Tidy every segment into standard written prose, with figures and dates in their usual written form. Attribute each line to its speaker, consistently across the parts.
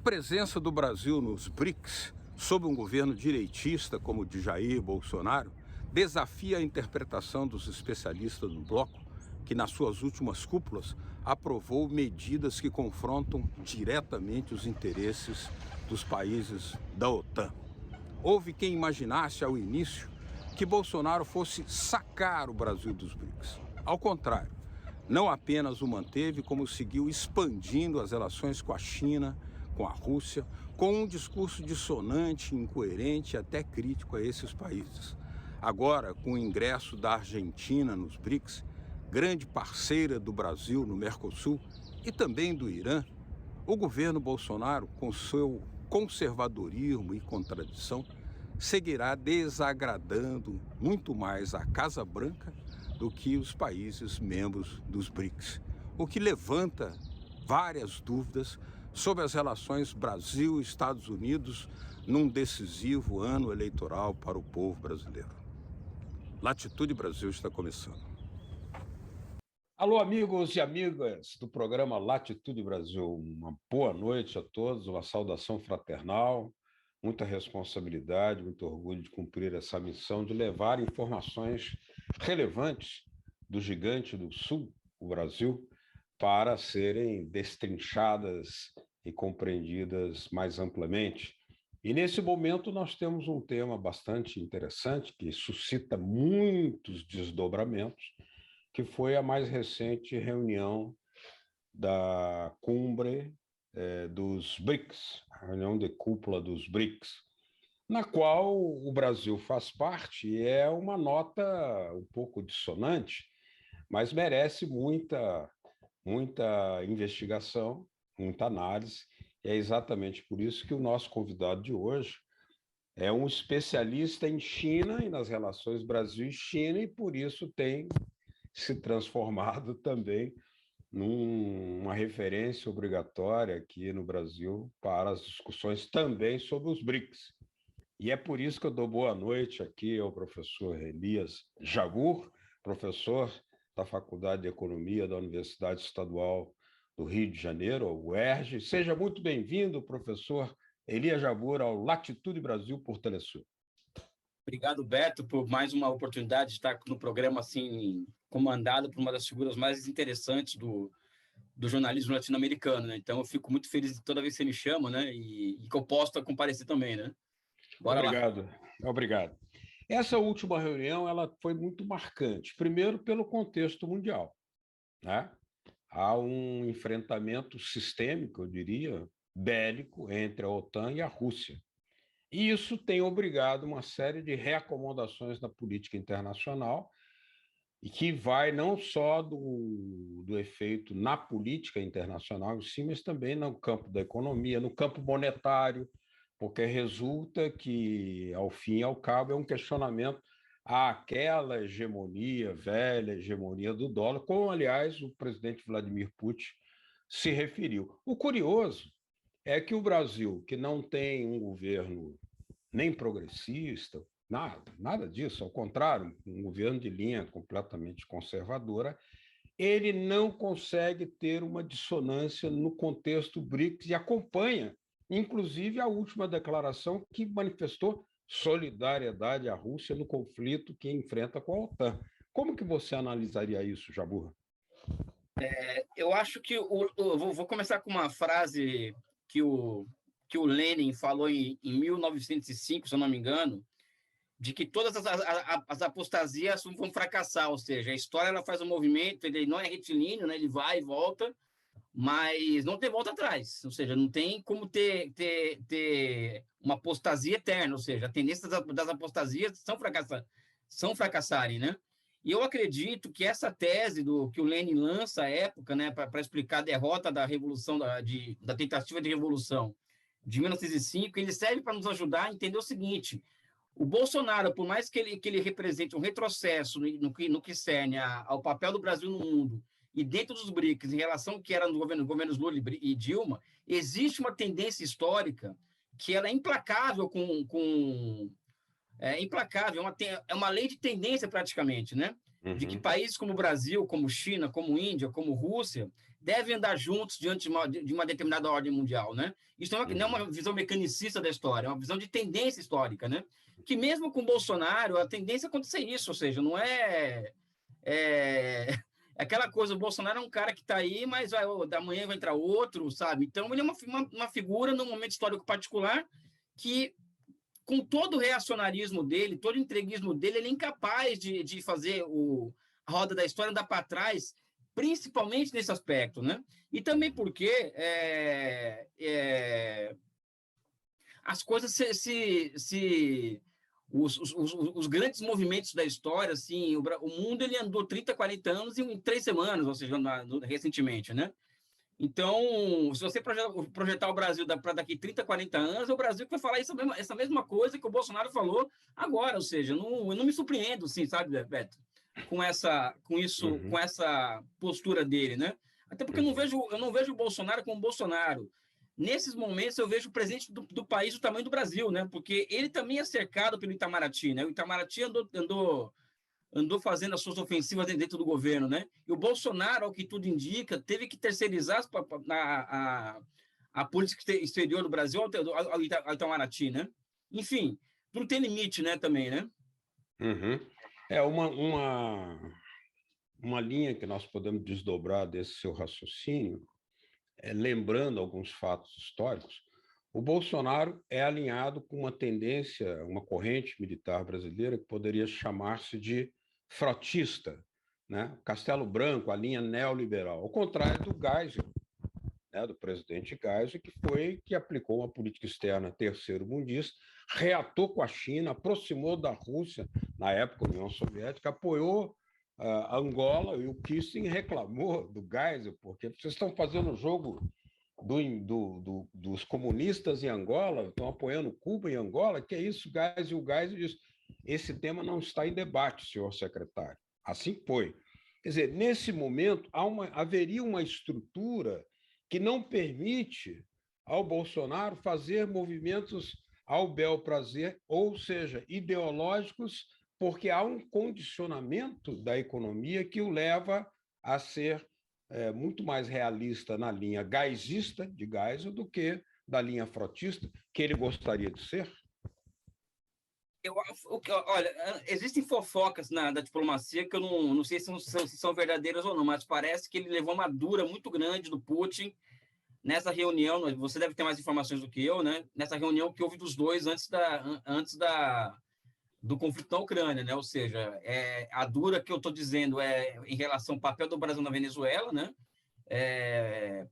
Speaker 1: presença do Brasil nos BRICS, sob um governo direitista como o de Jair Bolsonaro, desafia a interpretação dos especialistas no bloco, que nas suas últimas cúpulas aprovou medidas que confrontam diretamente os interesses dos países da OTAN. Houve quem imaginasse ao início que Bolsonaro fosse sacar o Brasil dos BRICS. Ao contrário, não apenas o manteve, como seguiu expandindo as relações com a China, com a Rússia, com um discurso dissonante, incoerente e até crítico a esses países. Agora, com o ingresso da Argentina nos BRICS, grande parceira do Brasil no Mercosul e também do Irã, o governo Bolsonaro, com seu conservadorismo e contradição, seguirá desagradando muito mais a Casa Branca do que os países membros dos BRICS, o que levanta várias dúvidas sobre as relações Brasil-Estados Unidos num decisivo ano eleitoral para o povo brasileiro. Latitude Brasil está começando.
Speaker 2: Alô, amigos e amigas do programa Latitude Brasil. Uma boa noite a todos, uma saudação fraternal, muita responsabilidade, muito orgulho de cumprir essa missão de levar informações relevantes do gigante do Sul, o Brasil, para serem destrinchadas e compreendidas mais amplamente. E nesse momento nós temos um tema bastante interessante que suscita muitos desdobramentos, que foi a mais recente reunião da cumbre dos BRICS, a reunião de cúpula dos BRICS, na qual o Brasil faz parte, e é uma nota um pouco dissonante, mas merece muita investigação, muita análise. E é exatamente por isso que o nosso convidado de hoje é um especialista em China e nas relações Brasil e China, e por isso tem se transformado também numa referência obrigatória aqui no Brasil para as discussões também sobre os BRICS. E é por isso que eu dou boa noite aqui ao professor Elias Jabbour, professor da Faculdade de Economia da Universidade Estadual do Rio de Janeiro, a UERJ. Seja muito bem-vindo, professor Elias Jabbour, ao Latitude Brasil por Telesul.
Speaker 3: Obrigado, Beto, por mais uma oportunidade de estar no programa assim, comandado por uma das figuras mais interessantes do jornalismo latino-americano, né? Então, eu fico muito feliz toda vez que você me chama, né? E que eu possa comparecer também, né? Bora
Speaker 2: Obrigado.
Speaker 3: lá.
Speaker 2: Obrigado. Essa última reunião ela foi muito marcante. Primeiro, pelo contexto mundial, né? Há um enfrentamento sistêmico, eu diria, bélico entre a OTAN e a Rússia. E isso tem obrigado uma série de reacomodações na política internacional, e que vai não só do efeito na política internacional, sim, mas também no campo da economia, no campo monetário, porque resulta que, ao fim e ao cabo, é um questionamento àquela hegemonia, velha hegemonia do dólar, como, aliás, o presidente Vladimir Putin se referiu. O curioso é que o Brasil, que não tem um governo nem progressista, nada disso, ao contrário, um governo de linha completamente conservadora, ele não consegue ter uma dissonância no contexto BRICS e acompanha, inclusive, a última declaração que manifestou solidariedade à Rússia no conflito que enfrenta com a OTAN. Como que você analisaria isso, Jabbour?
Speaker 3: Eu acho que vou começar com uma frase que o Lenin falou em 1905, se eu não me engano, de que todas as apostasias vão fracassar, ou seja, a história ela faz um movimento, ele não é retilíneo, né? Ele vai e volta, mas não tem volta atrás, ou seja, não tem como ter uma apostasia eterna, ou seja, a tendência das apostasias são fracassarem, né? E eu acredito que essa tese que o Lenin lança à época, né, para explicar a derrota da revolução, da tentativa de revolução de 1905, ele serve para nos ajudar a entender o seguinte: o Bolsonaro, por mais que ele represente um retrocesso no que cerne ao papel do Brasil no mundo e dentro dos BRICS, em relação ao que era nos governos Lula e Dilma, existe uma tendência histórica que ela é implacável implacável, é uma lei de tendência praticamente, né? De que países como o Brasil, como China, como Índia, como Rússia, devem andar juntos diante de uma determinada ordem mundial, né? Isso não é uma visão mecanicista da história, é uma visão de tendência histórica, né? Que mesmo com Bolsonaro, a tendência é acontecer isso, ou seja, não é aquela coisa, o Bolsonaro é um cara que está aí, mas da manhã vai entrar outro, sabe? Então, ele é uma figura, num momento histórico particular, que, com todo o reacionarismo dele, todo o entreguismo dele, ele é incapaz de fazer a roda da história andar para trás, principalmente nesse aspecto, né? E também porque as coisas os grandes movimentos da história, assim, o mundo ele andou 30, 40 anos em 3 semanas, ou seja, recentemente, né? Então, se você projetar o Brasil para daqui 30, 40 anos, é o Brasil que vai falar essa mesma coisa que o Bolsonaro falou agora, ou seja, eu não me surpreendo, assim, sabe, Beto? Com essa postura dele, né? Até porque eu não vejo o Bolsonaro como Bolsonaro. Nesses momentos, eu vejo o presidente do país do tamanho do Brasil, né? Porque ele também é cercado pelo Itamaraty, né? O Itamaraty andou fazendo as suas ofensivas dentro do governo, né? E o Bolsonaro, ao que tudo indica, teve que terceirizar a política exterior do Brasil ao Itamaraty, né? Enfim, tudo tem limite, né? Também, né?
Speaker 2: É uma linha que nós podemos desdobrar desse seu raciocínio, lembrando alguns fatos históricos. O Bolsonaro é alinhado com uma tendência, uma corrente militar brasileira que poderia chamar-se de frotista, né? Castelo Branco, a linha neoliberal, ao contrário do Geisel, né? Do presidente Geisel, que aplicou uma política externa terceiro-mundista, reatou com a China, aproximou da Rússia, na época União Soviética, apoiou a Angola, e o Kissinger reclamou do Geisel, porque vocês estão fazendo o jogo dos comunistas em Angola, estão apoiando Cuba em Angola, que é isso, Geisel? O Geisel diz, esse tema não está em debate, senhor secretário. Assim foi. Quer dizer, nesse momento, haveria uma estrutura que não permite ao Bolsonaro fazer movimentos ao bel prazer, ou seja, ideológicos, porque há um condicionamento da economia que o leva a ser muito mais realista na linha geisista, de Geisel, do que da linha frotista, que ele gostaria de ser?
Speaker 3: Olha, existem fofocas da diplomacia que eu não sei se são verdadeiras ou não, mas parece que ele levou uma dura muito grande do Putin nessa reunião. Você deve ter mais informações do que eu, né? Nessa reunião que houve dos dois antes do conflito na Ucrânia, né? Ou seja, a dura que eu estou dizendo em relação ao papel do Brasil na Venezuela, né?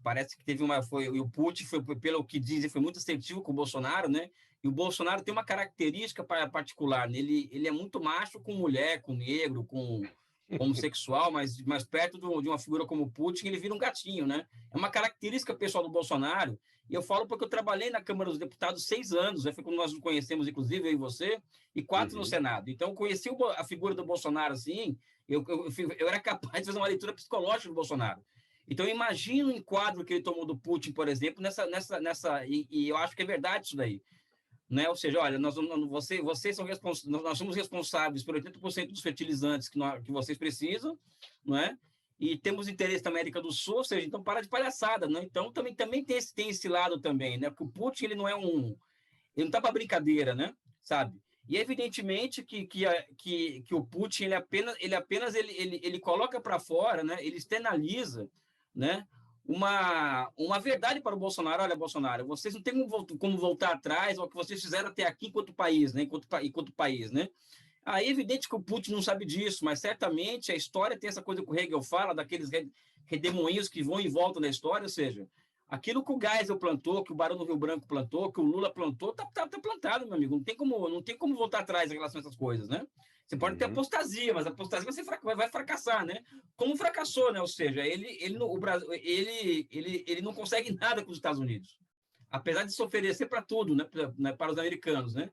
Speaker 3: Parece que teve e o Putin pelo que dizem, foi muito assertivo com o Bolsonaro, né? E o Bolsonaro tem uma característica particular, né? Ele é muito macho com mulher, com negro, com homossexual, mas perto de uma figura como o Putin, ele vira um gatinho, né? É uma característica pessoal do Bolsonaro, e eu falo porque eu trabalhei na Câmara dos Deputados 6 anos, foi quando nós nos conhecemos, inclusive, eu e você, e 4 no Senado. Então, eu conheci a figura do Bolsonaro, assim, eu era capaz de fazer uma leitura psicológica do Bolsonaro. Então, eu imagino o enquadro que ele tomou do Putin, por exemplo, e eu acho que é verdade isso daí. Né? Ou seja, olha, vocês são nós somos responsáveis por 80% dos fertilizantes que vocês precisam, não é? E temos interesse na América do Sul, ou seja, então para de palhaçada, né? Então também tem esse lado também, né? Porque o Putin ele não está para brincadeira, né? Sabe? E evidentemente que o Putin ele apenas coloca para fora, né? Ele externaliza, né? Uma verdade para o Bolsonaro. Olha, Bolsonaro, vocês não têm como voltar atrás ao que vocês fizeram até aqui enquanto país, né? Enquanto país, né? Aí é evidente que o Putin não sabe disso, mas certamente a história tem essa coisa que o Hegel fala, daqueles redemoinhos que vão e voltam na história, ou seja, aquilo que o Geisel plantou, que o Barão do Rio Branco plantou, que o Lula plantou, tá plantado, meu amigo. Não tem como voltar atrás em relação a essas coisas, né? Você pode ter apostasia, mas a apostasia vai fracassar, né? Como fracassou, né? Ou seja, ele não consegue nada com os Estados Unidos, apesar de se oferecer para tudo, né? Para os americanos, né?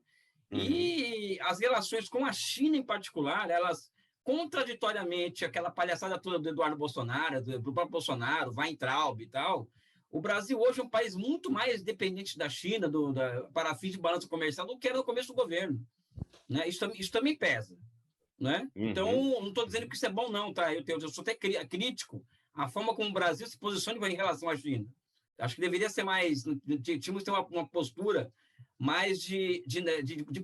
Speaker 3: E as relações com a China, em particular, elas, contraditoriamente, aquela palhaçada toda do Eduardo Bolsonaro, do próprio Bolsonaro, Weintraub e tal, o Brasil hoje é um país muito mais dependente da China, para fins de balança comercial, do que era no começo do governo. Né? Isso também pesa. Né? Então, não estou dizendo que isso é bom, não, tá? Eu sou até crítico a forma como o Brasil se posiciona em relação à China. Acho que deveria ser mais, tínhamos que ter uma postura mais de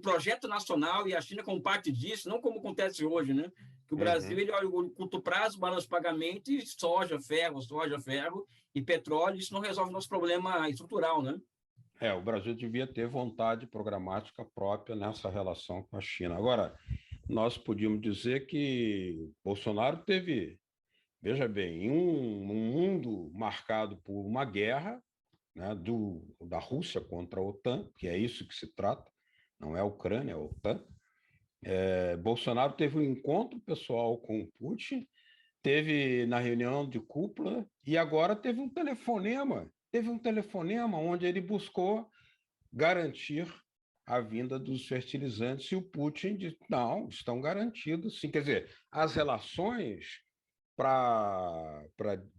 Speaker 3: projeto nacional, e a China como parte disso, não como acontece hoje, né? Que o Brasil, ele olha o curto prazo, balanço de pagamento, e soja, ferro, e petróleo, isso não resolve o nosso problema estrutural, né?
Speaker 2: O Brasil devia ter vontade programática própria nessa relação com a China. Agora, nós podíamos dizer que Bolsonaro teve, veja bem, um mundo marcado por uma guerra, né, da Rússia contra a OTAN, que é isso que se trata, não é a Ucrânia, é a OTAN. Bolsonaro teve um encontro pessoal com o Putin, teve na reunião de cúpula, e agora teve um telefonema onde ele buscou garantir a vinda dos fertilizantes, e o Putin disse, não, estão garantidos, sim. Quer dizer, as relações para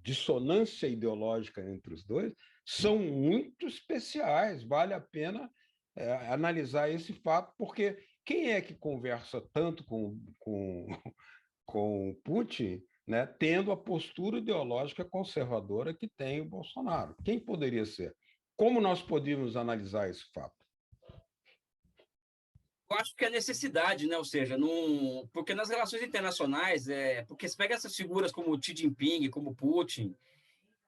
Speaker 2: dissonância ideológica entre os dois são muito especiais, vale a pena analisar esse fato, porque quem é que conversa tanto com o Putin, né, tendo a postura ideológica conservadora que tem o Bolsonaro? Quem poderia ser? Como nós podíamos analisar esse fato?
Speaker 3: Eu acho que é necessidade, né? Ou seja, porque nas relações internacionais, porque se pega essas figuras como Xi Jinping, como Putin,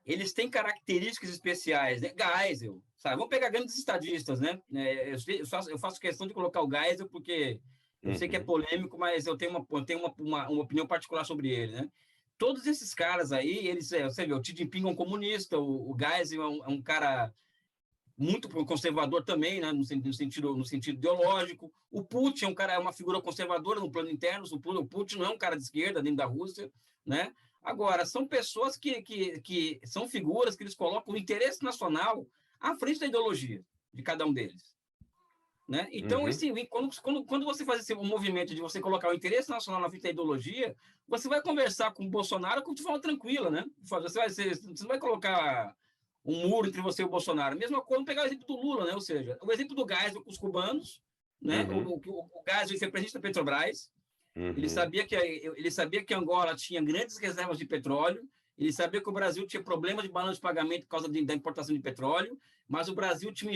Speaker 3: eles têm características especiais, né? Geisel, sabe? Vamos pegar grandes estadistas, né? Eu faço questão de colocar o Geisel porque eu sei que é polêmico, mas eu tenho uma opinião particular sobre ele, né? Todos esses caras aí, você vê, o Xi Jinping é um comunista, o Geisel é um cara muito conservador também, né, no sentido ideológico. O Putin é uma figura conservadora no plano interno. O Putin não é um cara de esquerda dentro da Rússia, né? Agora, são pessoas que são figuras que eles colocam o interesse nacional à frente da ideologia de cada um deles, né? Então, assim, quando você faz esse movimento de você colocar o interesse nacional na frente da ideologia, você vai conversar com o Bolsonaro de forma tranquila, né? Você não vai colocar um muro entre você e o Bolsonaro. Mesma coisa, vamos pegar o exemplo do Lula, né? Ou seja, o exemplo do Geisel com os cubanos, né? O Geisel foi presidente da Petrobras. Ele sabia que Angola tinha grandes reservas de petróleo. Ele sabia que o Brasil tinha problemas de balanço de pagamento por causa da importação de petróleo, mas o Brasil tinha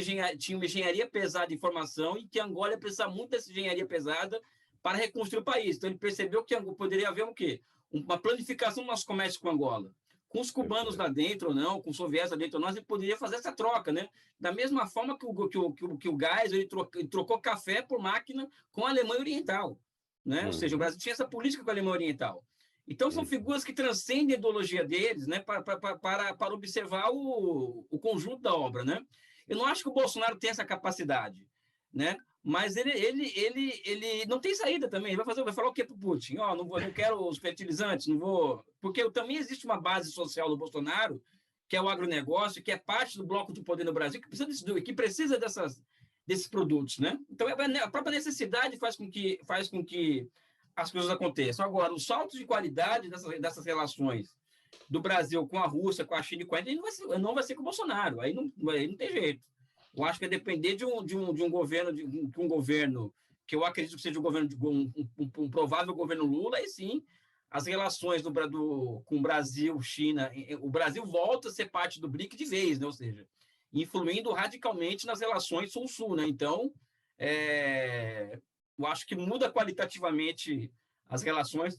Speaker 3: uma engenharia pesada de informação, e que Angola ia precisar muito dessa engenharia pesada para reconstruir o país. Então, ele percebeu que poderia haver o quê? Uma planificação do nosso comércio com Angola. Com os cubanos lá dentro ou não, com os soviéticos lá dentro ou não, ele poderia fazer essa troca, né? Da mesma forma que o Geisel ele trocou café por máquina com a Alemanha Oriental, né? Ou seja, o Brasil tinha essa política com a Alemanha Oriental. Então, são figuras que transcendem a ideologia deles, né, para observar o conjunto da obra, né? Eu não acho que o Bolsonaro tem essa capacidade, né? Mas ele não tem saída também. Ele vai falar o quê para o Putin? Não quero os fertilizantes, não vou... Porque também existe uma base social do Bolsonaro, que é o agronegócio, que é parte do bloco de poder no Brasil, que precisa desses produtos, né? Então, a própria necessidade faz com que as coisas aconteçam. Agora, os saltos de qualidade dessas relações do Brasil com a Rússia, com a China e com a Índia, não vai ser com o Bolsonaro. Aí não tem jeito. Eu acho que é depender de um governo que eu acredito que seja um governo um provável governo Lula, aí sim as relações com o Brasil, China, o Brasil volta a ser parte do BRIC de vez, né? Ou seja, influindo radicalmente nas relações Sul-Sul, né? Então, eu acho que muda qualitativamente as relações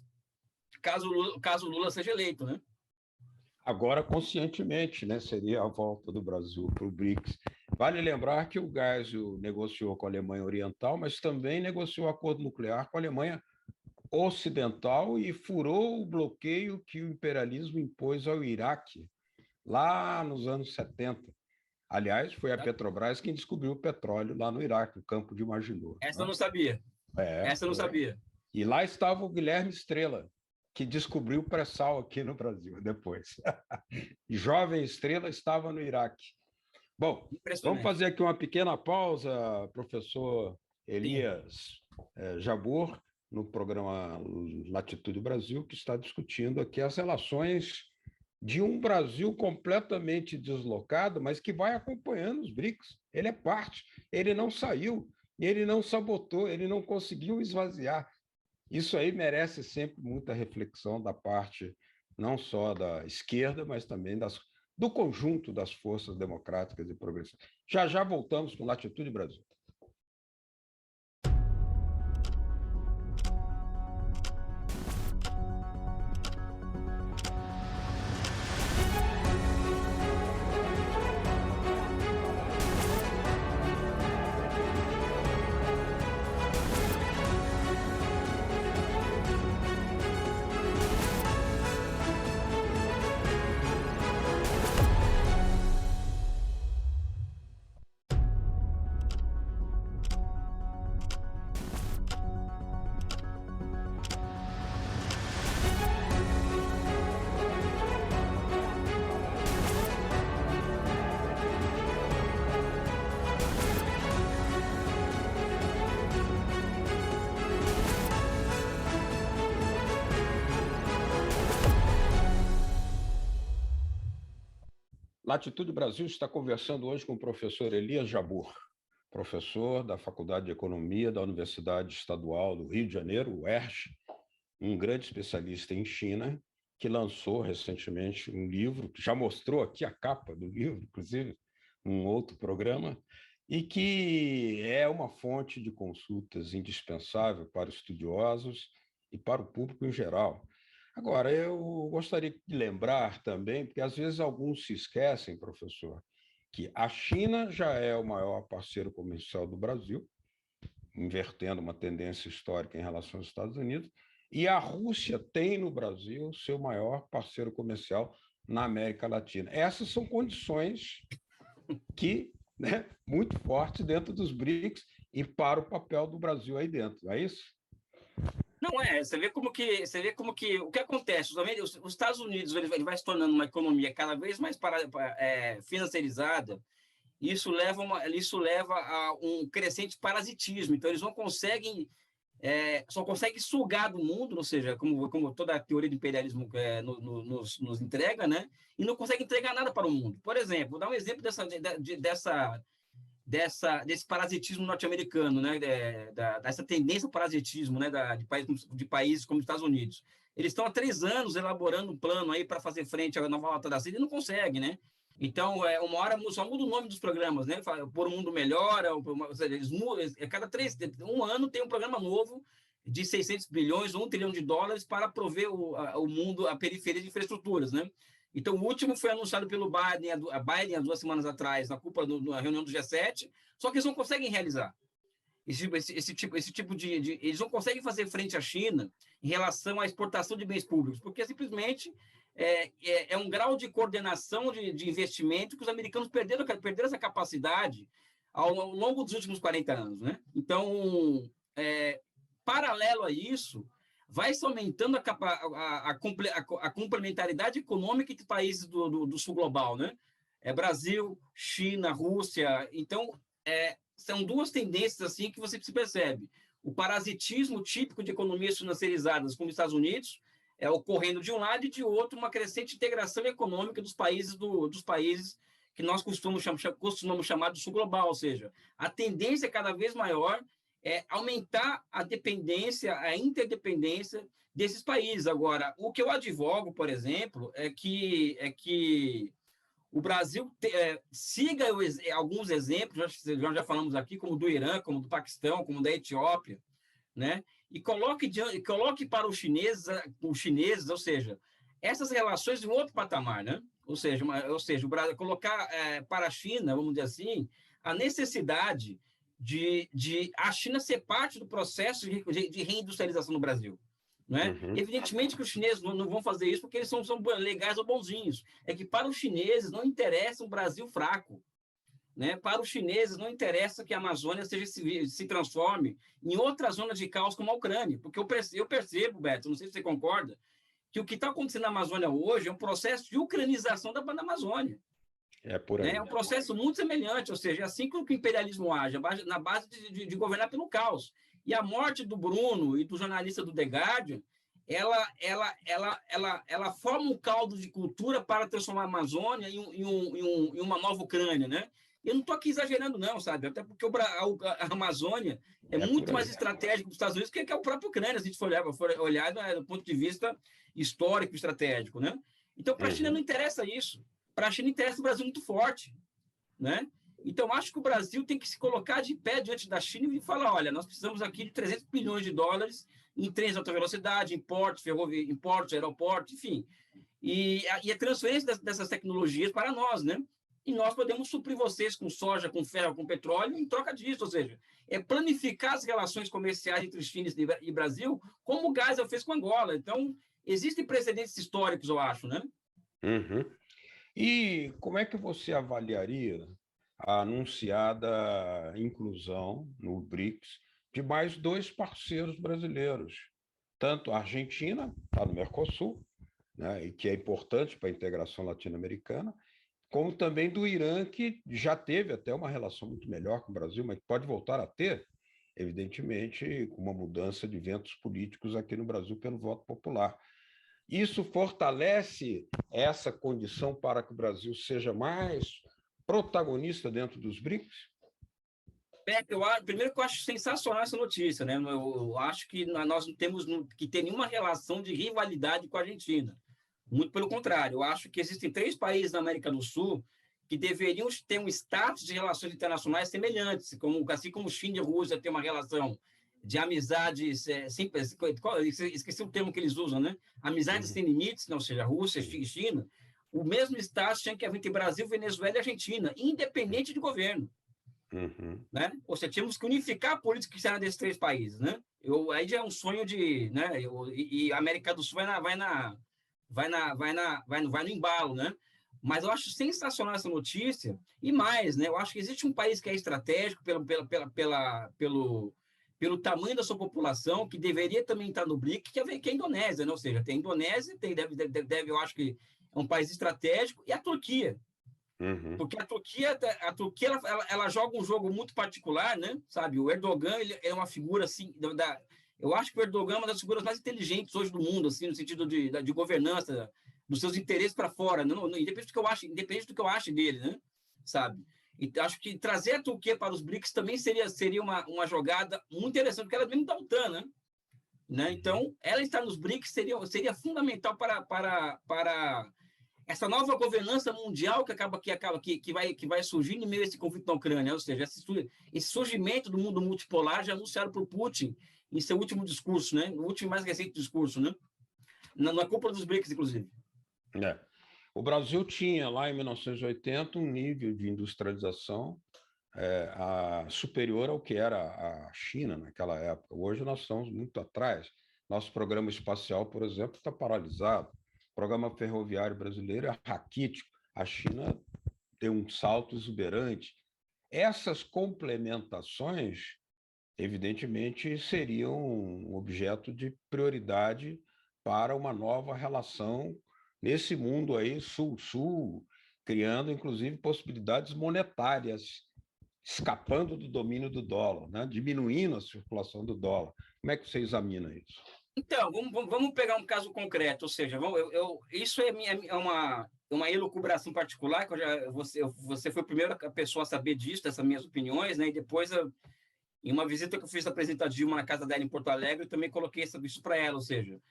Speaker 3: caso Lula seja eleito, né?
Speaker 2: Agora, conscientemente, né, seria a volta do Brasil para o BRICS. Vale lembrar que o Geisel negociou com a Alemanha Oriental, mas também negociou acordo nuclear com a Alemanha Ocidental e furou o bloqueio que o imperialismo impôs ao Iraque lá nos anos 70. Aliás, foi a Petrobras quem descobriu o petróleo lá no Iraque, no campo de Maginot.
Speaker 3: Essa eu não sabia. Essa eu não sabia.
Speaker 2: E lá estava o Guilherme Estrela, que descobriu o pré-sal aqui no Brasil depois. Jovem Estrela estava no Iraque. Bom, vamos fazer aqui uma pequena pausa, professor Elias Jabbour, no programa Latitude Brasil, que está discutindo aqui as relações de um Brasil completamente deslocado, mas que vai acompanhando os BRICS. Ele é parte, ele não saiu, ele não sabotou, ele não conseguiu esvaziar. Isso aí merece sempre muita reflexão da parte não só da esquerda, mas também do conjunto das forças democráticas e progressistas. Já já voltamos com Latitude Brasil. Latitude Brasil está conversando hoje com o professor Elias Jabbour, professor da Faculdade de Economia da Universidade Estadual do Rio de Janeiro, UERJ, um grande especialista em China, que lançou recentemente um livro, que já mostrou aqui a capa do livro, inclusive, um outro programa, e que é uma fonte de consultas indispensável para estudiosos e para o público em geral. Agora, eu gostaria de lembrar também, porque às vezes alguns se esquecem, professor, que a China já é o maior parceiro comercial do Brasil, invertendo uma tendência histórica em relação aos Estados Unidos, e a Rússia tem no Brasil seu maior parceiro comercial na América Latina. Essas são condições que, né, muito fortes dentro dos BRICS e para o papel do Brasil aí dentro, não é isso?
Speaker 3: Não é, você vê como que o que acontece, os Estados Unidos ele vai se tornando uma economia cada vez mais financiarizada, isso leva a um crescente parasitismo, então eles não conseguem só conseguem sugar do mundo, ou seja, como toda a teoria do imperialismo nos entrega, né? E não consegue entregar nada para o mundo. Por exemplo, vou dar um exemplo desse parasitismo norte-americano, né? Dessa tendência ao parasitismo, né? De países como os Estados Unidos. Eles estão há 3 anos elaborando um plano aí para fazer frente à nova Rota da Seda e não conseguem, né? Então, uma hora só muda o nome dos programas, né? Por um mundo melhor, cada 1 ano tem um programa novo de 600 bilhões, $1 trilhão para prover o mundo, a periferia de infraestruturas, né? Então, o último foi anunciado pelo Biden há 2 semanas atrás, na reunião do G7, só que eles não conseguem realizar. Esse tipo de... Eles não conseguem fazer frente à China em relação à exportação de bens públicos, porque simplesmente é um grau de coordenação de investimento que os americanos perderam essa capacidade ao longo dos últimos 40 anos, né? Então, paralelo a isso, vai se aumentando a complementaridade econômica entre países do sul global, né? Brasil, China, Rússia. Então, são 2 tendências assim que você se percebe. O parasitismo típico de economias financiarizadas, como os Estados Unidos, ocorrendo de um lado, e de outro, uma crescente integração econômica dos países que nós costumamos chamar de sul global, ou seja, a tendência é cada vez maior aumentar a dependência, a interdependência desses países. Agora, o que eu advogo, por exemplo, é que o Brasil siga alguns exemplos, nós já falamos aqui, como do Irã, como do Paquistão, como da Etiópia, né? E coloque para os chineses, ou seja, essas relações em outro patamar, né? Ou seja, o Brasil colocar para a China, vamos dizer assim, a necessidade de a China ser parte do processo de reindustrialização no Brasil. Né?
Speaker 2: Uhum.
Speaker 3: Evidentemente que os chineses não vão fazer isso porque eles são legais ou bonzinhos. É que para os chineses não interessa um Brasil fraco. Né? Para os chineses não interessa que a Amazônia se transforme em outra zona de caos como a Ucrânia. Porque eu percebo, Beto, não sei se você concorda, que o que está acontecendo na Amazônia hoje é um processo de ucranização da Amazônia.
Speaker 2: Por aí.
Speaker 3: É um processo muito semelhante, ou seja, assim que o imperialismo age, na base de governar pelo caos. E a morte do Bruno e do jornalista do The Guardian, ela forma um caldo de cultura para transformar a Amazônia em uma nova Ucrânia, né? Eu não estou aqui exagerando, não, sabe? Até porque a Amazônia é muito mais estratégico para os Estados Unidos que a própria Ucrânia, se a gente for olhar do ponto de vista histórico e estratégico, né? Então, para a China não interessa isso. Para a China interessa o Brasil muito forte, né? Então, acho que o Brasil tem que se colocar de pé diante da China e falar, olha, nós precisamos aqui de 300 bilhões de dólares em trens de alta velocidade, em portos, em portos, aeroportos, enfim. E a transferência dessas tecnologias para nós, né? E nós podemos suprir vocês com soja, com ferro, com petróleo em troca disso, ou seja, é planificar as relações comerciais entre China e Brasil, como o Geisel fez com Angola. Então, existem precedentes históricos, eu acho, né?
Speaker 2: Uhum. E como é que você avaliaria a anunciada inclusão no BRICS de mais 2 parceiros brasileiros, tanto a Argentina, está no Mercosul, né, e que é importante para a integração latino-americana, como também do Irã, que já teve até uma relação muito melhor com o Brasil, mas pode voltar a ter, evidentemente, com uma mudança de ventos políticos aqui no Brasil pelo voto popular. Isso fortalece essa condição para que o Brasil seja mais protagonista dentro dos BRICS?
Speaker 3: Primeiro que eu acho sensacional essa notícia, né? Eu acho que nós não temos que ter nenhuma relação de rivalidade com a Argentina. Muito pelo contrário, eu acho que existem 3 países na América do Sul que deveriam ter um status de relações internacionais semelhantes, assim como China e Rússia têm uma relação de amizades, esqueci o termo que eles usam, né? Amizades sem limites, ou seja, Rússia e China. O mesmo status tinha que haver entre Brasil, Venezuela e Argentina, independente de governo. Né? Ou seja, tínhamos que unificar a política externa desses 3 países, né? Aí já é um sonho de, né? E a América do Sul vai no embalo, né? Mas eu acho sensacional essa notícia e mais, né? Eu acho que existe um país que é estratégico pelo tamanho da sua população, que deveria também estar no BRIC, que é a Indonésia, né? Ou seja, tem a Indonésia, eu acho que é um país estratégico, e a Turquia. Porque a Turquia ela joga um jogo muito particular, né? Sabe, o Erdogan ele é uma figura assim eu acho que o Erdogan é uma das figuras mais inteligentes hoje do mundo, assim, no sentido de governança, dos seus interesses para fora, independente do que eu ache dele, né? Sabe? E acho que trazer a Turquia para os BRICS também seria uma jogada muito interessante, porque ela é mesmo da OTAN, né? Então, ela estar nos BRICS seria fundamental para essa nova governança mundial que vai surgir em meio a esse conflito na Ucrânia, ou seja, esse surgimento do mundo multipolar já anunciado por Putin em seu último discurso, né? No último mais recente discurso, né? Na cúpula dos BRICS, inclusive.
Speaker 2: O Brasil tinha lá em 1980 um nível de industrialização superior ao que era a China naquela época. Hoje nós estamos muito atrás. Nosso programa espacial, por exemplo, está paralisado. O programa ferroviário brasileiro é raquítico. A China tem um salto exuberante. Essas complementações, evidentemente, seriam um objeto de prioridade para uma nova relação nesse mundo aí sul-sul, criando, inclusive, possibilidades monetárias, escapando do domínio do dólar, né? Diminuindo a circulação do dólar. Como é que você examina isso?
Speaker 3: Então, vamos pegar um caso concreto, ou seja, isso é uma elucubração particular, que você foi a primeira pessoa a saber disso, dessas minhas opiniões, né? E depois, em uma visita que eu fiz apresentar Dilma na casa dela em Porto Alegre, eu também coloquei isso para ela, ou seja,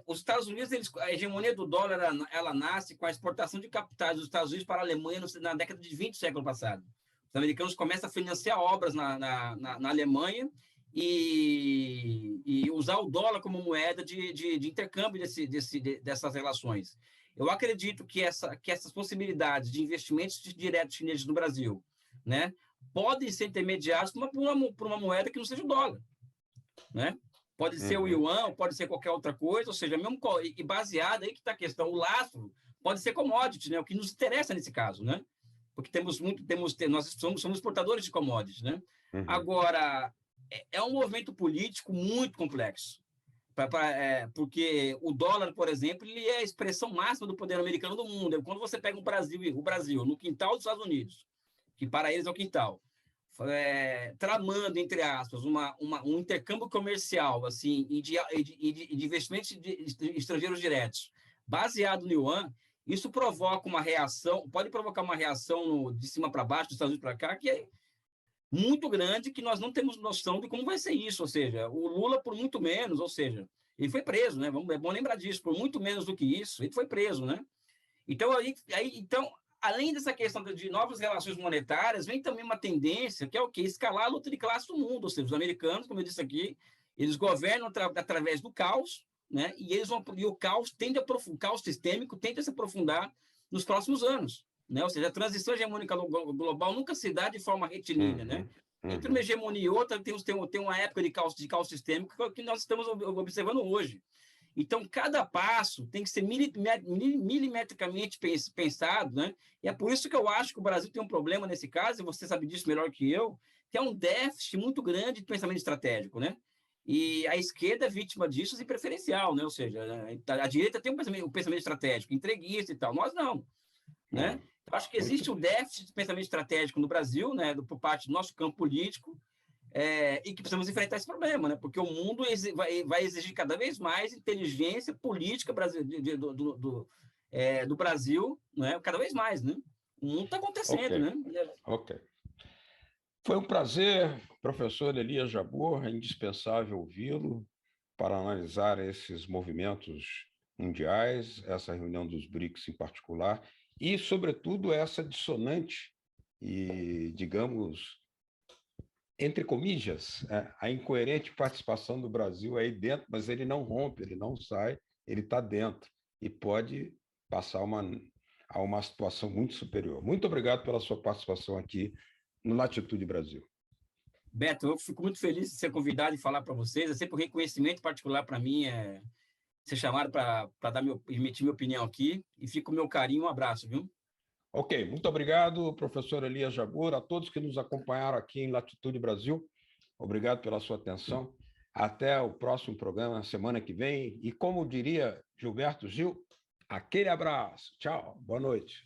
Speaker 3: os Estados Unidos, a hegemonia do dólar, ela nasce com a exportação de capitais dos Estados Unidos para a Alemanha na década de 20 do século passado. Os americanos começam a financiar obras na Alemanha e usar o dólar como moeda de intercâmbio dessas relações. Eu acredito que essas possibilidades de investimentos diretos chineses no Brasil, né, podem ser intermediados por uma moeda que não seja o dólar, né? Pode ser o yuan, pode ser qualquer outra coisa, ou seja, mesmo e baseada aí que está a questão, o lastro pode ser commodity, né? O que nos interessa nesse caso, né? Porque nós somos exportadores de commodities, né? Agora, é um movimento político muito complexo, porque o dólar, por exemplo, ele é a expressão máxima do poder americano do mundo. Quando você pega o Brasil no quintal dos Estados Unidos, que para eles é o quintal, tramando, entre aspas, um intercâmbio comercial assim, e de investimentos estrangeiros diretos, baseado no yuan, isso provoca uma reação, pode provocar uma reação de cima para baixo, dos Estados Unidos para cá, que é muito grande, que nós não temos noção de como vai ser isso. Ou seja, o Lula, por muito menos, ou seja, ele foi preso, né? É bom lembrar disso, por muito menos do que isso, ele foi preso, né? Então, então, além dessa questão de novas relações monetárias, vem também uma tendência, que é o quê? Escalar a luta de classe do mundo. Ou seja, os americanos, como eu disse aqui, eles governam através do caos, né? E o caos o caos sistêmico tende a se aprofundar nos próximos anos, né? Ou seja, a transição hegemônica global nunca se dá de forma retilínea, né? Entre uma hegemonia e outra, tem uma época de caos sistêmico que nós estamos observando hoje. Então, cada passo tem que ser milimetricamente pensado, né? E é por isso que eu acho que o Brasil tem um problema nesse caso, e você sabe disso melhor que eu, que é um déficit muito grande de pensamento estratégico, né? E a esquerda é vítima disso em preferencial, né? Ou seja, a direita tem um pensamento estratégico, entreguista e tal, nós não, né? Eu acho que existe um déficit de pensamento estratégico no Brasil, né? Por parte do nosso campo político, e que precisamos enfrentar esse problema, né? Porque o mundo vai exigir cada vez mais inteligência política do Brasil, né? Cada vez mais, né? O mundo está acontecendo, né?
Speaker 2: Ok. Foi um prazer, professor Elias Jabbour, é indispensável ouvi-lo para analisar esses movimentos mundiais, essa reunião dos BRICS em particular, e, sobretudo, essa dissonante e, digamos, entre comillas, a incoerente participação do Brasil aí dentro, mas ele não rompe, ele não sai, ele está dentro e pode passar a uma situação muito superior. Muito obrigado pela sua participação aqui no Latitude Brasil.
Speaker 3: Beto, eu fico muito feliz de ser convidado e falar para vocês. É sempre um reconhecimento particular para mim ser chamado para emitir minha opinião aqui. E fica o meu carinho, um abraço, viu?
Speaker 2: Ok, muito obrigado, professor Elias Jabbour, a todos que nos acompanharam aqui em Latitude Brasil. Obrigado pela sua atenção. Até o próximo programa, semana que vem. E como diria Gilberto Gil, aquele abraço. Tchau, boa noite.